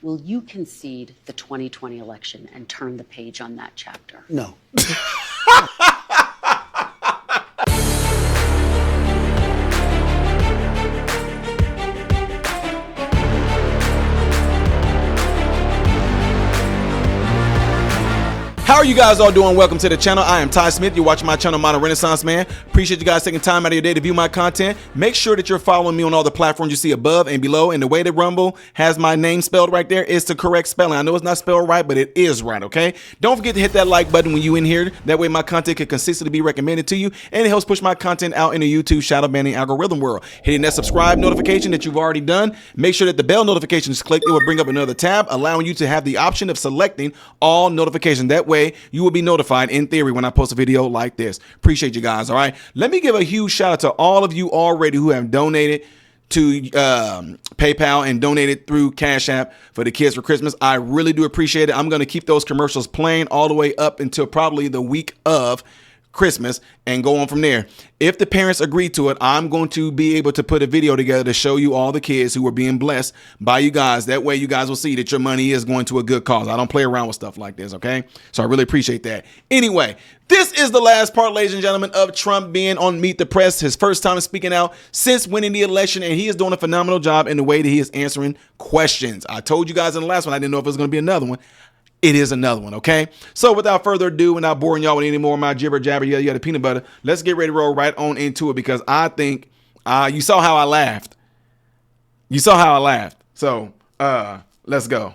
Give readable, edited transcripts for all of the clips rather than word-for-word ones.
Will you concede the 2020 election and turn the page on that chapter? No. How are you guys all doing? Welcome to the channel. I am Ty Smith. You're watching my channel, Modern Renaissance Man. Appreciate you guys taking time out of your day to view my content. Make sure that you're following me on all the platforms you see above and below. And the way that Rumble has my name spelled right there is the correct spelling. I know it's not spelled right, but it is right, okay? Don't forget to hit that like button when you in here. That way my content can consistently be recommended to you, and it helps push my content out in the YouTube shadow banning algorithm world. Hitting that subscribe notification that you've already done. Make sure that the bell notification is clicked. It will bring up another tab, allowing you to have the option of selecting all notifications. That way you will be notified in theory when I post a video like this. Appreciate you guys. All right, let me give a huge shout out to all of you already who have donated to PayPal and donated through Cash App for the kids for Christmas. I really do appreciate it. I'm going to keep those commercials playing all the way up until probably the week of Christmas and go on from there. If the parents agree to it, I'm going to be able to put a video together to show you all the kids who are being blessed by you guys. That way you guys will see that your money is going to a good cause. I don't play around with stuff like this, okay? So I really appreciate that. Anyway, this is the last part, ladies and gentlemen, of Trump being on Meet the Press. His first time speaking out since winning the election, and he is doing a phenomenal job in the way that he is answering questions. I told you guys in the last one, I didn't know if it was going to be another one. It is another one, okay? So without further ado, without boring y'all with any more of my jibber jabber, yada peanut butter, let's get ready to roll right on into it, because I think you saw how I laughed. You saw how I laughed. So let's go.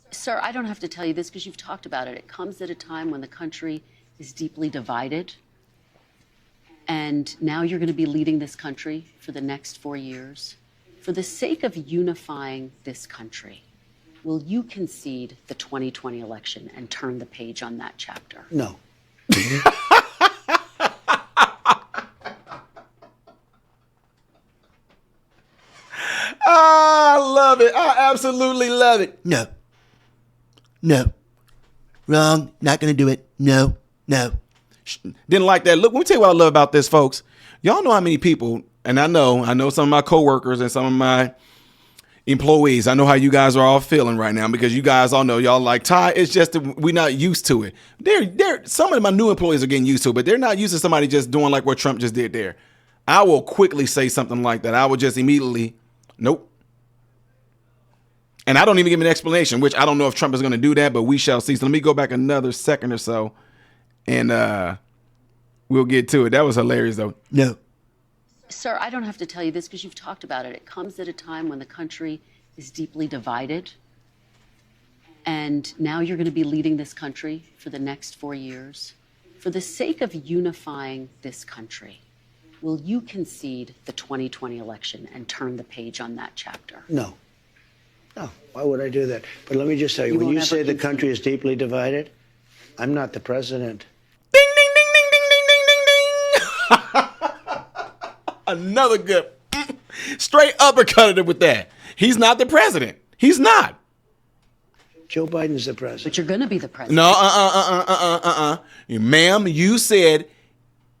Sir, I don't have to tell you this because you've talked about it. It comes at a time when the country is deeply divided. And now you're going to be leading this country for the next 4 years. For the sake of unifying this country, will you concede the 2020 election and turn the page on that chapter? No. I love it. I absolutely love it. No. No. Wrong. Not going to do it. No. No. Didn't like that. Look, let me tell you what I love about this, folks. Y'all know how many people, and I know some of my coworkers and some of my employees, I know how you guys are all feeling right now, because you guys all know, y'all like, Ty, it's just that we're not used to it. Some of my new employees are getting used to it, but they're not used to somebody just doing like what Trump just did there. I will quickly say something like that. I will just immediately, nope. And I don't even give an explanation, which I don't know if Trump is going to do that, but we shall see. So let me go back another second or so, and we'll get to it. That was hilarious, though. No. Sir, I don't have to tell you this because you've talked about it. It comes at a time when the country is deeply divided. And now you're going to be leading this country for the next 4 years. For the sake of unifying this country, will you concede the 2020 election and turn the page on that chapter? No. No. Why would I do that? But let me just tell you, when you say the country is deeply divided, I'm not the president. Ding, ding, ding, ding, ding, ding, ding, ding, ding. Another good straight uppercutted it with that. He's not the president. He's not. Joe Biden's the president. But you're going to be the president. No, ma'am, you said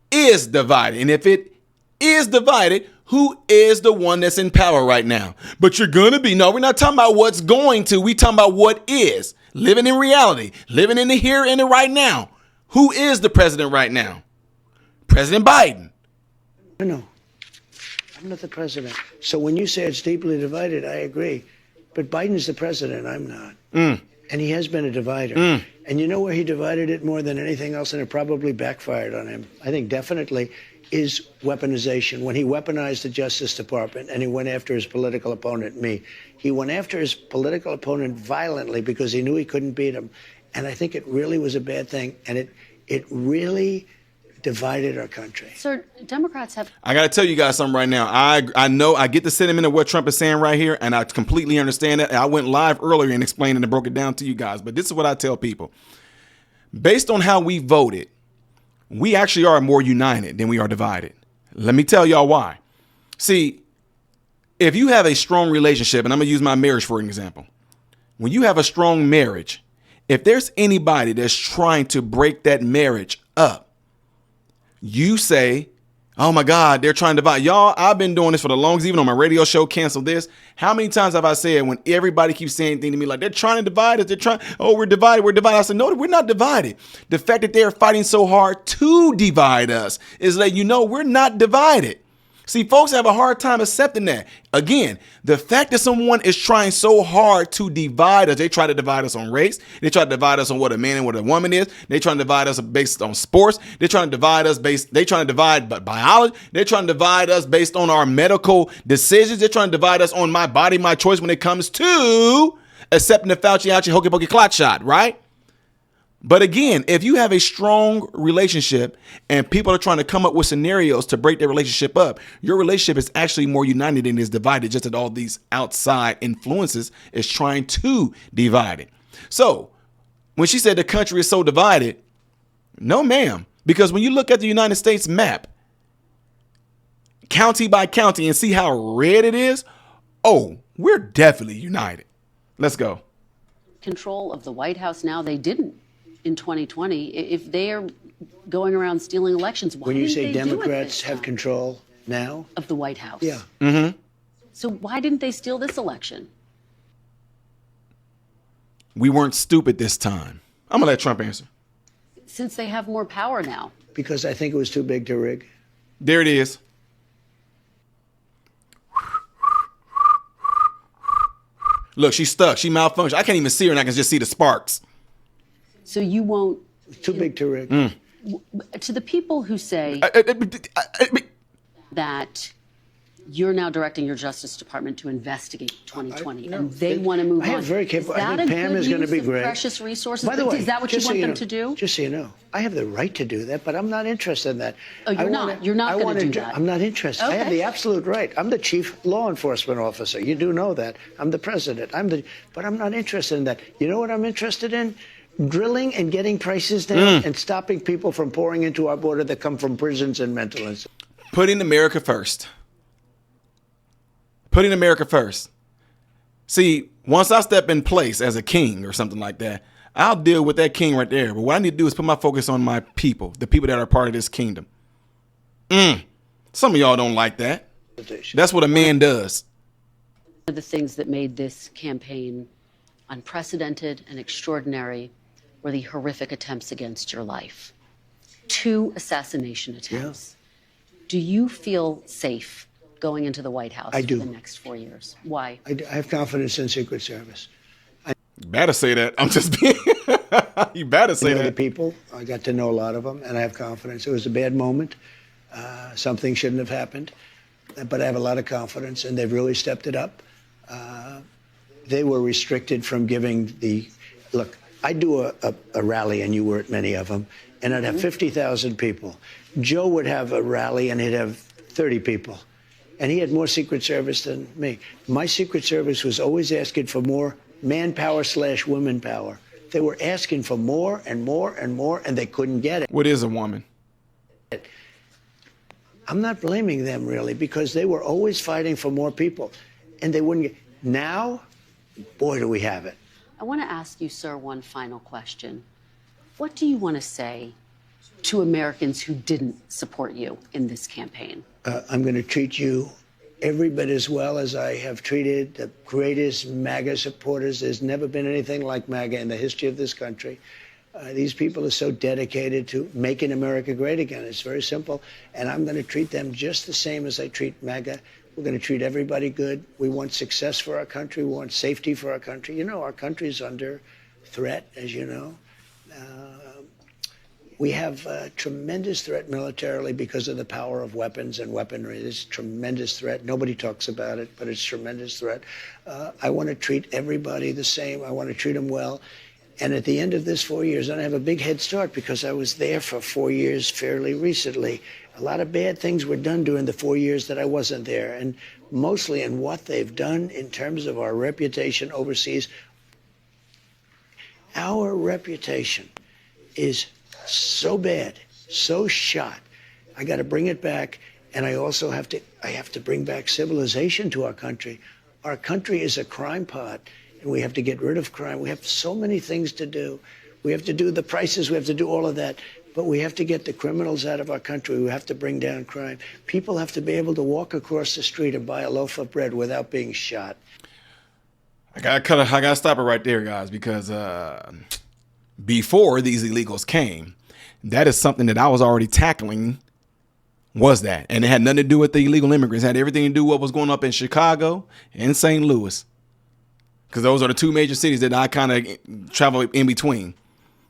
is divided. And if it is divided, who is the one that's in power right now? But you're going to be. No, we're not talking about what's going to. We're talking about what is. Living in reality. Living in the here and the right now. Who is the president right now? President Biden. No. I'm not the president. So when you say it's deeply divided, I agree. But Biden's the president. I'm not. And he has been a divider. And you know where he divided it more than anything else, and it probably backfired on him, I think definitely, is weaponization. When he weaponized the Justice Department and he went after his political opponent, me. He went after his political opponent violently because he knew he couldn't beat him. And I think it really was a bad thing. And it really divided our country. Sir, Democrats have... I got to tell you guys something right now. I know I get the sentiment of what Trump is saying right here, and I completely understand that. I went live earlier and explained and broke it down to you guys. But this is what I tell people. Based on how we voted, we actually are more united than we are divided. Let me tell y'all why. See, if you have a strong relationship, and I'm going to use my marriage for an example. When you have a strong marriage, if there's anybody that's trying to break that marriage up, you say, Oh my God, they're trying to divide. Y'all, I've been doing this for the longest, even on my radio show, Cancel This. How many times have I said when everybody keeps saying things to me like they're trying to divide us, we're divided, we're divided. I said, no, we're not divided. The fact that they're fighting so hard to divide us is letting you know we're not divided. See, folks have a hard time accepting that. Again, the fact that someone is trying so hard to divide us, they try to divide us on race. They try to divide us on what a man and what a woman is. They try to divide us based on sports. They're trying to divide us they trying to divide biology. They're trying to divide us based on our medical decisions. They're trying to divide us on my body, my choice when it comes to accepting the Fauci hokey pokey clot shot, right? But again, if you have a strong relationship and people are trying to come up with scenarios to break their relationship up, your relationship is actually more united than it is divided, just that all these outside influences is trying to divide it. So when she said the country is so divided, no, ma'am, because when you look at the United States map, county by county, and see how red it is, oh, we're definitely united. Let's go. Control of the White House now. They didn't in 2020. If they are going around stealing elections, why When you didn't say they do it Democrats this have time? control now? Of the White House. Yeah. Mm-hmm. So why didn't they steal this election? We weren't stupid this time. I'm going to let Trump answer. Since they have more power now. Because I think it was too big to rig. There it is. Look, she's stuck. She malfunctioned. I can't even see her, and I can just see the sparks. So you won't. Too big to rig. To the people who say that you're now directing your Justice Department to investigate 2020, and they want to move on. I have very capable. Is that I think a Pam good is going to use be of great. precious resources? By the way, is that what you just so want them know- to do? Just so you know, I have the right to do that, but I'm not interested in that. Oh, you're not. You're not gonna do that. I'm not interested. I have Okay. the absolute right. I'm the chief law enforcement officer. You do know that. I'm the president. But I'm not interested in that. You know what I'm interested in? Drilling and getting prices down and stopping people from pouring into our border that come from prisons and mental institutions. Putting America first. Putting America first. See, once I step in place as a king or something like that, I'll deal with that king right there. But what I need to do is put my focus on my people, the people that are part of this kingdom. Some of y'all don't like that. That's what a man does. One of the things that made this campaign unprecedented and extraordinary were the horrific attempts against your life. 2 assassination attempts. Do you feel safe going into the White House I do. for the next 4 years? Why? I have confidence in Secret Service. You better say that. I'm just being. You better say I know the that. people. I got to know a lot of them, and I have confidence. It was a bad moment. Something shouldn't have happened, but I have a lot of confidence, and they've really stepped it up. They were restricted from giving the look. I do a rally, and you were at many of them, and I'd have 50,000 people. Joe would have a rally, and he'd have 30 people, and he had more Secret Service than me. My Secret Service was always asking for more manpower / women power. They were asking for more and more and more, and they couldn't get it. What is a woman? I'm not blaming them really, because they were always fighting for more people, and they wouldn't get. Now, boy, do we have it. I want to ask you, sir, one final question. What do you want to say to Americans who didn't support you in this campaign? I'm going to treat you every bit as well as I have treated the greatest MAGA supporters. There's never been anything like MAGA in the history of this country. These people are so dedicated to making America great again. It's very simple. And I'm going to treat them just the same as I treat MAGA. We're going to treat everybody good. We want success for our country. We want safety for our country. You know, our country's under threat, as you know. We have a tremendous threat militarily because of the power of weapons and weaponry. It's a tremendous threat. Nobody talks about it, but it's a tremendous threat. I want to treat everybody the same. I want to treat them well. And at the end of this 4 years, and I have a big head start because I was there for 4 years fairly recently. A lot of bad things were done during the 4 years that I wasn't there, and mostly in what they've done in terms of our reputation overseas. Our reputation is so bad, so shot. I got to bring it back, and I also have to bring back civilization to our country. Our country is a crime pot, and we have to get rid of crime. We have so many things to do. We have to do the prices. We have to do all of that. but we have to get the criminals out of our country. We have to bring down crime. People have to be able to walk across the street and buy a loaf of bread without being shot. I gotta stop it right there, guys, because before these illegals came, that is something that I was already tackling. Was that, and it had nothing to do with the illegal immigrants. It had everything to do with what was going up in Chicago and St. Louis, because those are the two major cities that I kind of travel in between.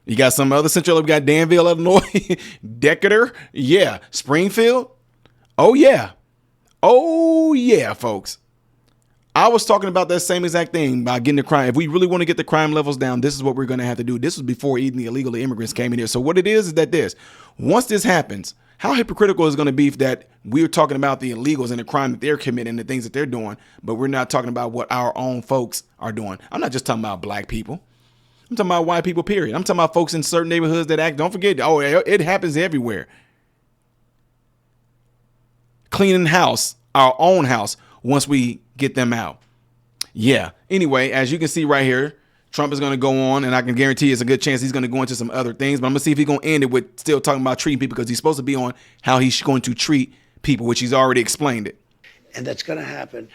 You got some other central. We got Danville, Illinois, Decatur, yeah, Springfield. Oh yeah, folks. I was talking about that same exact thing about getting the crime. If we really want to get the crime levels down, this is what we're going to have to do. This was before even the illegal immigrants came in here. So what it is that once this happens, how hypocritical is it going to be that we're talking about the illegals and the crime that they're committing, the things that they're doing, but we're not talking about what our own folks are doing. I'm not just talking about black people. I'm talking about white people, period. I'm talking about folks in certain neighborhoods that act. Don't forget, it happens everywhere. Cleaning house, our own house, once we get them out. Yeah. Anyway, as you can see right here, Trump is going to go on, and I can guarantee it's a good chance he's going to go into some other things. But I'm going to see if he's going to end it with still talking about treating people, because he's supposed to be on how he's going to treat people, which he's already explained it. And that's going to happen.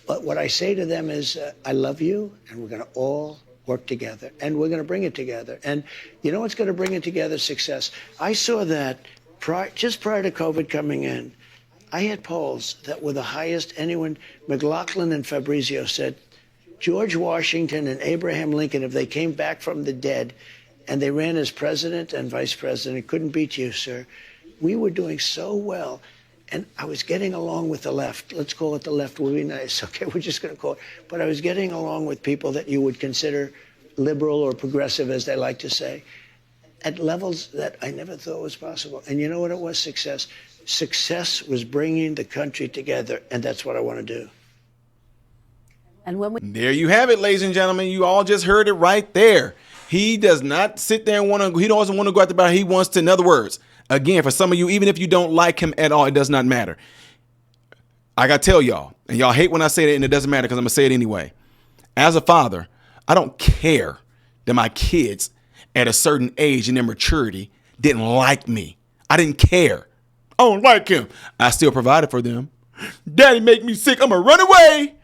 But what I say to them is, I love you, and we're going to all work together, and we're going to bring it together. And you know what's going to bring it together? Success. I saw that just prior to COVID coming in, I had polls that were the highest anyone. McLaughlin and Fabrizio said, George Washington and Abraham Lincoln, if they came back from the dead and they ran as president and vice president, couldn't beat you, sir. We were doing so well. And I was getting along with the left. Let's call it the left. We'll be nice. Okay, we're just going to call it. But I was getting along with people that you would consider liberal or progressive, as they like to say, at levels that I never thought was possible. And you know what it was? Success. Success was bringing the country together, and that's what I want to do. And there you have it, ladies and gentlemen. You all just heard it right there. He does not sit there and he doesn't want to go out the battle. He wants to, in other words, again, for some of you, even if you don't like him at all, it does not matter. I got to tell y'all, and y'all hate when I say that, and it doesn't matter because I'm going to say it anyway. As a father, I don't care that my kids at a certain age in their maturity didn't like me. I didn't care. I don't like him. I still provided for them. Daddy make me sick. I'm going to run away.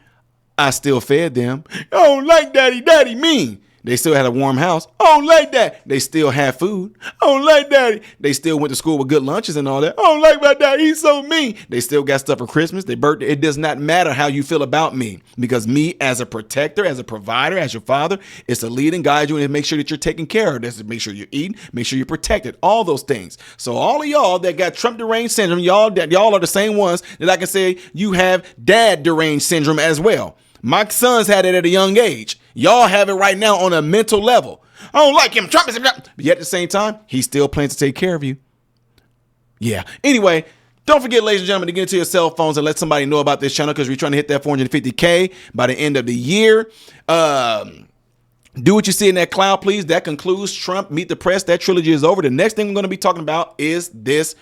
I still fed them. I don't like daddy. Daddy mean. They still had a warm house. I don't like that. They still had food. I don't like daddy. They still went to school with good lunches and all that. I don't like my daddy. He's so mean. They still got stuff for Christmas, their birthday. It does not matter how you feel about me, because me as a protector, as a provider, as your father, is to lead and guide you and make sure that you're taken care of. That's to make sure you're eating, make sure you're protected, all those things. So all of y'all that got Trump deranged syndrome, y'all are the same ones that I can say you have dad deranged syndrome as well. My sons had it at a young age. Y'all have it right now on a mental level. I don't like him. Trump is, but yet at the same time, he still plans to take care of you. Yeah. Anyway, don't forget, ladies and gentlemen, to get into your cell phones and let somebody know about this channel, because we're trying to hit that 450K by the end of the year. Do what you see in that cloud, please. That concludes Trump Meet the Press. That trilogy is over. The next thing we're going to be talking about is this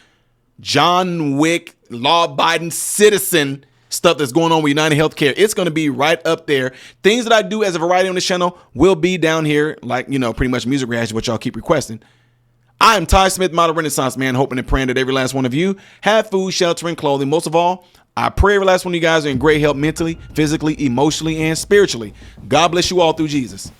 John Wick, law-abiding citizen stuff that's going on with United Healthcare. It's going to be right up there. Things that I do as a variety on the channel will be down here, like, pretty much music reaction, which y'all keep requesting. I am Ty Smith, model Renaissance man, hoping and praying that every last one of you have food, shelter, and clothing. Most of all, I pray every last one of you guys are in great health mentally, physically, emotionally, and spiritually. God bless you all through Jesus.